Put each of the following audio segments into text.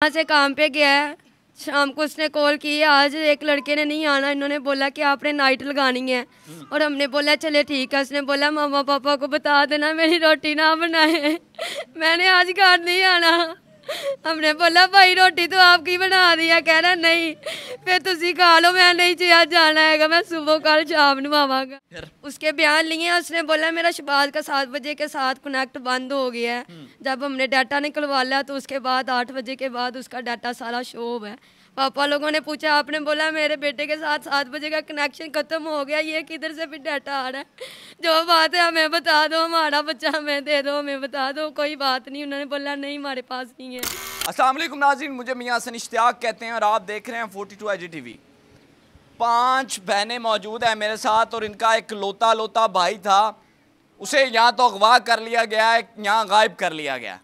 यहाँ से काम पे गया है, शाम को उसने कॉल की है, आज एक लड़के ने नहीं आना, इन्होंने बोला कि आपने नाइट लगानी है और हमने बोला चले ठीक है। उसने बोला मामा पापा को बता देना मेरी रोटी ना बनाए मैंने आज घर नहीं आना। हमने बोला भाई रोटी तो आपकी बना दी है, कह रहा नहीं फिर तुसी खा लो, मैं नहीं चाहिए जाना है, मैं सुबह कल शाम ਨੂੰ आवागा। उसके बयान लिए, उसने बोला मेरा शबाज का 7 बजे के साथ कनेक्ट बंद हो गया है। जब हमने डाटा निकलवा लिया तो उसके बाद 8 बजे के बाद उसका डाटा सारा शो है। पापा लोगों ने पूछा, आपने बोला मेरे बेटे के साथ 7 बजे का कनेक्शन खत्म हो गया, ये किधर से फिर डाटा आ रहा है? जो बात है हमें बता दो, हमारा बच्चा हमें दे दो, हमें बता दो। कोई बात नहीं, उन्होंने बोला नहीं हमारे पास नहीं है। अस्सलाम वालेकुम नाज़रीन, मुझे मियां हसन इश्तियाक कहते हैं और आप देख रहे हैं 42 IGTV। 5 बहनें मौजूद हैं मेरे साथ और इनका एक लोता भाई था, उसे यहाँ तो अगवा कर लिया गया है, यहाँ गायब कर लिया गया।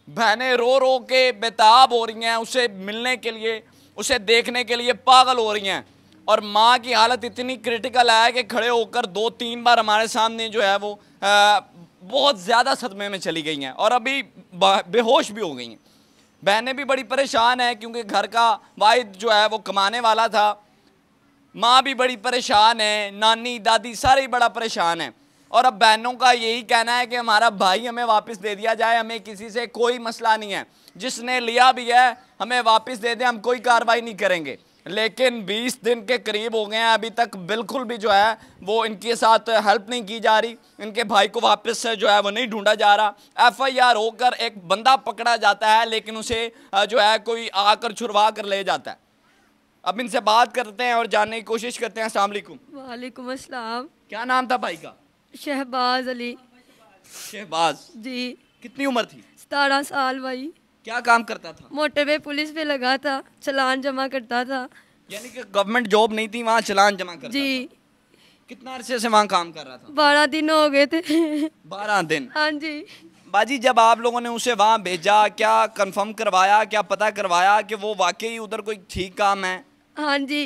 बहनें रो रो के बेताब हो रही हैं उसे मिलने के लिए, उसे देखने के लिए पागल हो रही हैं। और माँ की हालत इतनी क्रिटिकल है कि खड़े होकर 2-3 बार हमारे सामने जो है वो बहुत ज़्यादा सदमे में चली गई हैं और अभी बेहोश भी हो गई हैं। बहनें भी बड़ी परेशान हैं क्योंकि घर का वाहिद जो है वो कमाने वाला था। माँ भी बड़ी परेशान है, नानी दादी सारे ही बड़ा परेशान हैं। और अब बहनों का यही कहना है कि हमारा भाई हमें वापस दे दिया जाए, हमें किसी से कोई मसला नहीं है, जिसने लिया भी है हमें वापस दे दें, हम कोई कार्रवाई नहीं करेंगे। लेकिन 20 दिन के करीब हो गए हैं, अभी तक बिल्कुल भी जो है वो इनके साथ हेल्प नहीं की जा रही, इनके भाई को वापस से जो है वो नहीं ढूंढा जा रहा। FIR होकर एक बंदा पकड़ा जाता है लेकिन उसे जो है कोई आकर छुड़वा कर ले जाता है। अब इनसे बात करते हैं और जानने की कोशिश करते हैं। अस्सलाम वालेकुम। वालेकुम अस्सलाम। क्या नाम था भाई का? शहबाज अली। शहबाज जी। कितनी उम्र थी? 17 साल भाई। क्या काम करता था? मोटरवे पुलिस पे लगा था, चलान जमा करता था। यानी कि गवर्नमेंट जॉब नहीं थी, वहाँ चलान जमा करता जी था। कितना अरसे से वहाँ काम कर रहा था? 12 दिन हो गए थे 12 दिन। हाँ जी। बाजी, जब आप लोगों ने उसे वहाँ भेजा, क्या कंफर्म करवाया, क्या पता करवाया कि वो वाकई उधर कोई ठीक काम है? हाँ जी,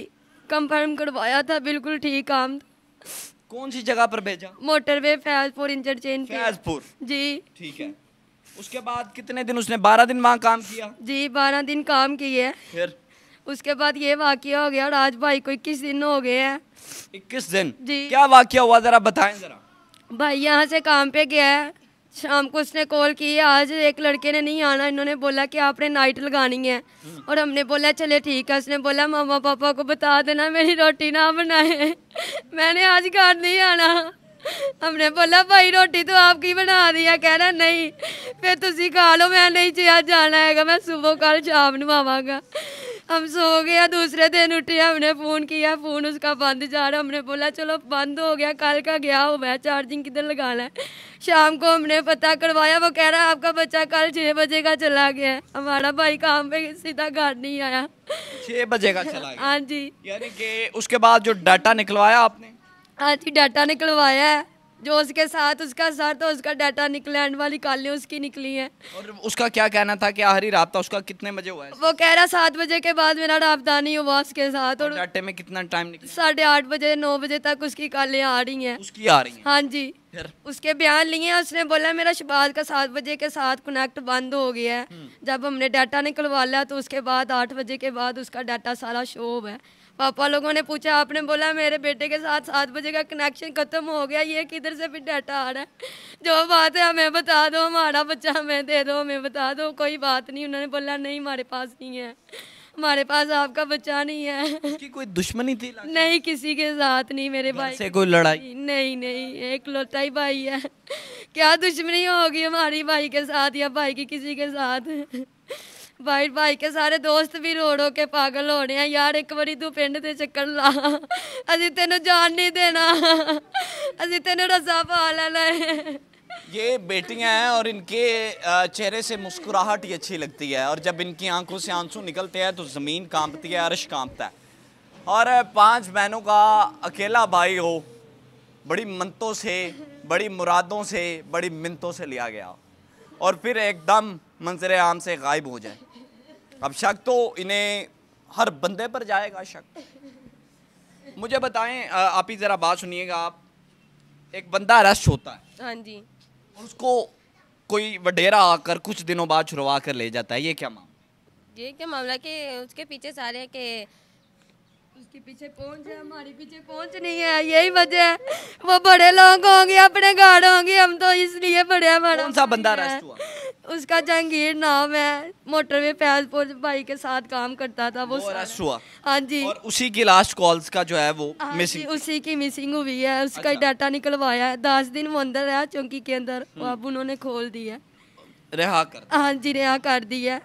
कंफर्म करवाया था, बिल्कुल ठीक काम। कौन सी जगह पर भेजा? मोटरवे फैजपुर इंटरचेंज पे। फैजपुर। जी ठीक है। उसके बाद कितने दिन उसने? 12 दिन वहाँ काम किया? जी 12 दिन काम किए। फिर उसके बाद ये वाकया हो गया और आज भाई को 21 दिन हो गए हैं। 21 दिन? जी। क्या वाकया हुआ जरा बताएं जरा। भाई यहाँ से काम पे गया है, शाम को उसने कॉल की है, आज एक लड़के ने नहीं आना, इन्होंने बोला कि आपने नाइट लगानी है और हमने बोला चले ठीक है। उसने बोला मामा पापा को बता देना मेरी रोटी ना बनाए मैंने आज घर नहीं आना। हमने बोला भाई रोटी तो आपकी बना दी है, कह रहा नहीं फिर तुसी खा लो, मैं नहीं चाहिए जाना है, मैं सुबह कल शाम ਨੂੰ आवागा। हम सो गया, दूसरे दिन उठे, हमने फ़ोन किया, फ़ोन उसका बंद जा रहा। हमने बोला चलो बंद हो गया, कल का गया हुआ है, चार्जिंग किधर लगाना है। शाम को हमने पता करवाया, वो कह रहा है आपका बच्चा कल 6 बजे का चला गया है। हमारा भाई काम पे सीधा घर नहीं आया। 6 बजे का चला गया? हाँ जी। यानी कि उसके बाद जो डाटा निकलवाया आपने? हाँ जी, डाटा निकलवाया है, जो उसके साथ उसका सर तो उसका डाटा निकला, एंड वाली कालियाँ उसकी निकली हैं। और उसका क्या कहना था कि आखिरी राब्ता उसका कितने बजे हुआ है? वो कह रहा 7 बजे के बाद मेरा राब्ता नहीं हुआ उसके साथ। और डाटे में कितना टाइम निकला? 8:30 बजे 9 बजे तक उसकी कालियाँ आ रही हैं। उसकी आ रही हैं? हाँ जी। फिर? उसके बयान लिए, उसने बोला मेरा शबाज का 7 बजे के साथ कनेक्ट बंद हो गया है। जब हमने डाटा निकलवा लिया तो उसके बाद 8 बजे के बाद उसका डाटा सारा शो है। पापा लोगों ने पूछा, आपने बोला मेरे बेटे के साथ 7 बजे का कनेक्शन खत्म हो गया, ये किधर से फिर डाटा आ रहा है? जो बात है हमें बता दो, हमारा बच्चा हमें दे दो, हमें बता दो। कोई बात नहीं, उन्होंने बोला नहीं हमारे पास नहीं है, हमारे पास आपका बच्चा नहीं है। उसकी कोई दुश्मनी थी? नहीं, किसी के साथ नहीं। मेरे भाई से कोई लड़ाई? नहीं, एक लौटा ही भाई है। क्या दुश्मनी होगी हमारी भाई के साथ या भाई की किसी के साथ? भाई के सारे दोस्त भी रो रो के पागल हो रहे हैं। यार एक बारी तू पिंड ते चक्कर ला, असी तेन जान नहीं देना, असी तेन रस्सा पा लेना है। ये बेटियां हैं और इनके चेहरे से मुस्कुराहट ही अच्छी लगती है और जब इनकी आंखों से आंसू निकलते हैं तो ज़मीन कांपती है, अर्श कांपता है। और 5 बहनों का अकेला भाई हो, बड़ी मन्नतों से, बड़ी मुरादों से, बड़ी मिन्नतों से लिया गया और फिर एकदम मंजर आम से गायब हो जाए। अब शक तो इन्हें हर बंदे पर जाएगा शक। मुझे बताएं, आप ही ज़रा बात सुनिएगा। आप, एक बंदा अरेस्ट होता है, हाँ जी, और उसको कोई वडेरा आकर कुछ दिनों बाद छुड़वा कर ले जाता है, ये क्या मामला? ये क्या मामला कि उसके पीछे सारे हैं कि उसके पीछे पहुंच है, हमारे पीछे पहुंच नहीं है, यही वजह है। वो बड़े लोग होंगे, अपने गार्ड होंगे, हम तो इसलिए बड़े हमारा। कौन सा बंदा अरेस्ट हुआ? उसका जहांगीर नाम है, मोटरवे फैजपुर भाई के साथ काम करता था वो अरेस्ट हुआ। हाँ जी। और उसी की लास्ट कॉल्स का जो है वो मिसिंग, उसी की मिसिंग हुई है। उसका डाटा निकलवाया है, 10 दिन वो अंदर है चौकी के अंदर, अब उन्होंने खोल दिया, रिहा कर। हाँ जी रिहा कर दिया।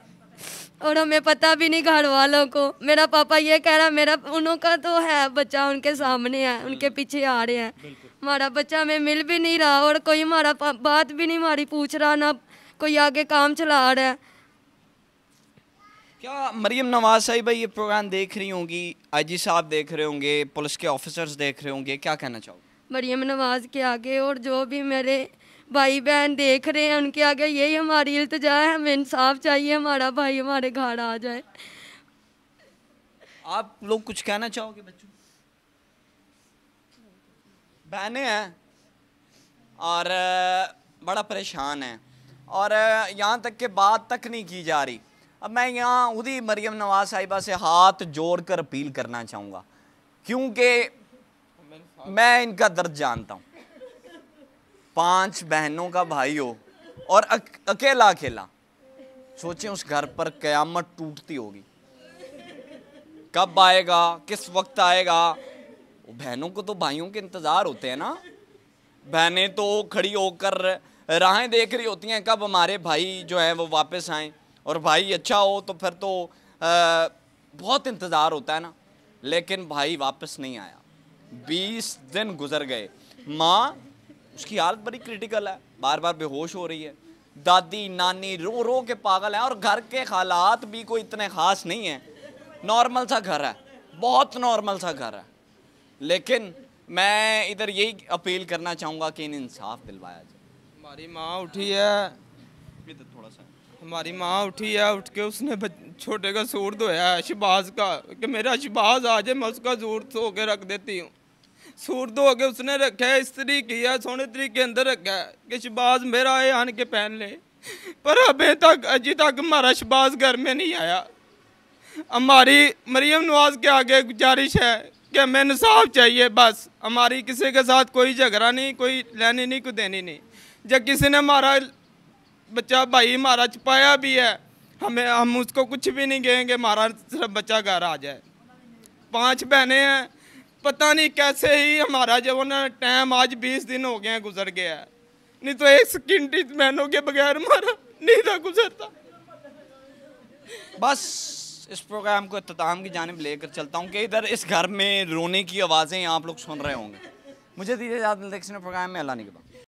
और हमें पता भी नहीं घर वालों को। मेरा पापा ये कह रहा मेरा उनका तो है बच्चा, उनके सामने है, उनके पीछे आ रहे हैं, हमारा बच्चा हमें मिल भी नहीं रहा और कोई हमारा बात भी नहीं हमारी पूछ रहा, ना कोई आगे काम चला रहा है। क्या मरियम नवाज साहिबा ये प्रोग्राम देख रही होंगी, आईजी साहब देख रहे होंगे, पुलिस के ऑफिसर्स देख रहे होंगे, क्या कहना चाहोगे? मरियम नवाज के आगे और जो भी मेरे भाई बहन देख रहे हैं उनके आगे यही हमारी इल्तिजा है, हमें इंसाफ चाहिए, हमारा भाई हमारे घर आ जाए। आप लोग कुछ कहना चाहोगे? बच्चों बहनें हैं और बड़ा परेशान है और यहाँ तक के बात तक नहीं की जा रही। अब मैं यहाँ उदी मरियम नवाज साहिबा से हाथ जोड़कर अपील करना चाहूँगा, क्योंकि मैं इनका दर्द जानता हूँ। 5 बहनों का भाई हो और अकेला अकेला, सोचें उस घर पर कयामत टूटती होगी, कब आएगा, किस वक्त आएगा। बहनों को तो भाइयों के इंतज़ार होते हैं ना, बहनें तो खड़ी होकर राहें देख रही होती हैं कब हमारे भाई जो है वो वापस आएँ, और भाई अच्छा हो तो फिर तो बहुत इंतज़ार होता है ना। लेकिन भाई वापस नहीं आया, 20 दिन गुजर गए, माँ उसकी हालत बड़ी क्रिटिकल है, बार बार बेहोश हो रही है, दादी नानी रो रो के पागल हैं, और घर के हालात भी कोई इतने ख़ास नहीं हैं, नॉर्मल सा घर है, बहुत नॉर्मल सा घर है। लेकिन मैं इधर यही अपील करना चाहूँगा कि इन्हें इंसाफ दिलवाया जाए। हमारी माँ उठी है, इधर थोड़ा सा, हमारी माँ उठी है, उठ के उसने छोटे का सूट धोया है शहबाज का, कि मेरा शहबाज आ जाए मैं उसका सूट धो के रख देती हूँ। सूट धो के उसने रखा है, इस्त्री किया, सोने तरीके के अंदर रखा है कि शहबाज मेरा है आन के पहन ले, पर अभी तक हमारा शहबाज घर में नहीं आया। हमारी मरियम नवाज के आगे गुजारिश है कि हमें इंसाफ चाहिए, बस। हमारी किसी के साथ कोई झगड़ा नहीं, कोई लेनी नहीं, कोई देनी नहीं। जब किसी ने हमारा बच्चा भाई हमारा छुपाया भी है, हम उसको कुछ भी नहीं कहेंगे, हमारा सिर्फ बच्चा घर आ जाए। 5 बहनें हैं, पता नहीं कैसे ही हमारा जब उन्होंने टाइम आज 20 दिन हो गए हैं गुजर गया है, नहीं तो एक सेकंड बहनों के बगैर हमारा नहीं था गुजरता। बस इस प्रोग्राम को इख्तिताम की जानिब लेकर चलता हूँ कि इधर इस घर में रोने की आवाज़ें आप लोग सुन रहे होंगे। मुझे दीजिए इजाज़त, प्रोग्राम में अल्लाह ने के बाद।